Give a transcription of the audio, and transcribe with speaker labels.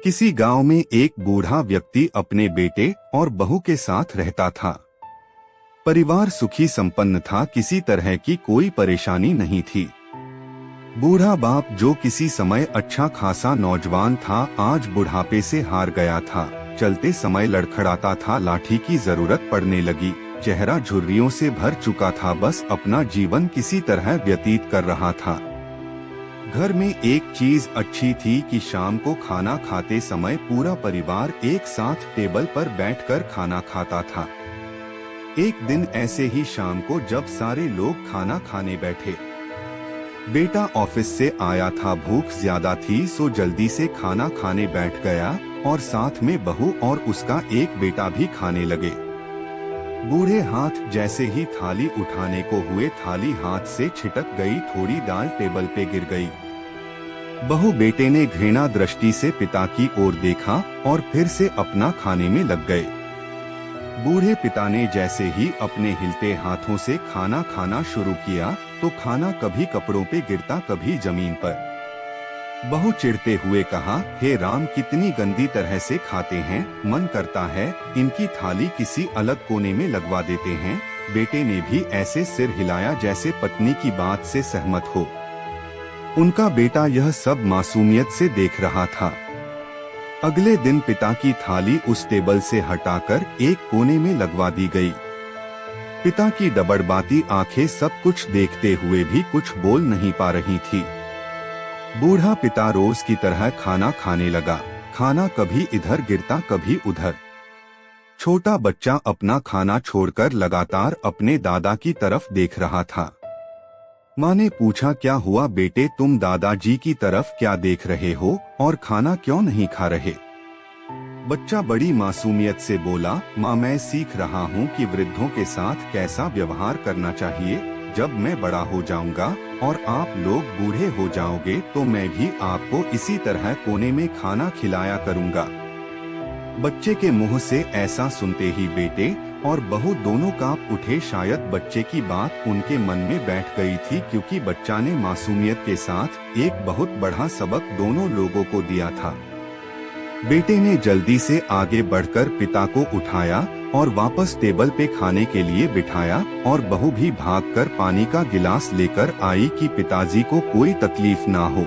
Speaker 1: किसी गांव में एक बूढ़ा व्यक्ति अपने बेटे और बहू के साथ रहता था। परिवार सुखी संपन्न था, किसी तरह की कोई परेशानी नहीं थी। बूढ़ा बाप जो किसी समय अच्छा खासा नौजवान था, आज बुढ़ापे से हार गया था। चलते समय लड़खड़ाता था, लाठी की जरूरत पड़ने लगी। चेहरा झुर्रियों से भर चुका था, बस अपना जीवन किसी तरह व्यतीत कर रहा था। घर में एक चीज अच्छी थी कि शाम को खाना खाते समय पूरा परिवार एक साथ टेबल पर बैठकर खाना खाता था। एक दिन ऐसे ही शाम को जब सारे लोग खाना खाने बैठे, बेटा ऑफिस से आया था, भूख ज्यादा थी सो जल्दी से खाना खाने बैठ गया और साथ में बहू और उसका एक बेटा भी खाने लगे। बूढ़े हाथ जैसे ही थाली उठाने को हुए, थाली हाथ से छिटक गई, थोड़ी दाल टेबल पे गिर गई। बहू बेटे ने घृणा दृष्टि से पिता की ओर देखा और फिर से अपना खाने में लग गए। बूढ़े पिता ने जैसे ही अपने हिलते हाथों से खाना खाना शुरू किया तो खाना कभी कपड़ों पे गिरता, कभी जमीन पर। बहू चिढ़ते हुए कहा, हे राम, कितनी गंदी तरह से खाते हैं, मन करता है इनकी थाली किसी अलग कोने में लगवा देते हैं। बेटे ने भी ऐसे सिर हिलाया जैसे पत्नी की बात से सहमत हो। उनका बेटा यह सब मासूमियत से देख रहा था। अगले दिन पिता की थाली उस टेबल से हटाकर एक कोने में लगवा दी गई। पिता की डबडबाती आंखें सब कुछ देखते हुए भी कुछ बोल नहीं पा रही थी। बूढ़ा पिता रोज की तरह खाना खाने लगा। खाना कभी इधर गिरता, कभी उधर। छोटा बच्चा अपना खाना छोड़कर लगातार अपने दादा की तरफ देख रहा था। माँ ने पूछा, क्या हुआ बेटे, तुम दादाजी की तरफ क्या देख रहे हो और खाना क्यों नहीं खा रहे? बच्चा बड़ी मासूमियत से बोला, माँ, मैं सीख रहा हूँ कि वृद्धों के साथ कैसा व्यवहार करना चाहिए। जब मैं बड़ा हो जाऊंगा और आप लोग बूढ़े हो जाओगे तो मैं भी आपको इसी तरह कोने में खाना खिलाया करूंगा। बच्चे के मुंह से ऐसा सुनते ही बेटे और बहू दोनों कांप उठे। शायद बच्चे की बात उनके मन में बैठ गई थी, क्योंकि बच्चा ने मासूमियत के साथ एक बहुत बड़ा सबक दोनों लोगों को दिया था। बेटे ने जल्दी से आगे बढ़कर पिता को उठाया और वापस टेबल पे खाने के लिए बिठाया और बहू भी भागकर पानी का गिलास लेकर आई कि पिताजी को कोई तकलीफ ना हो।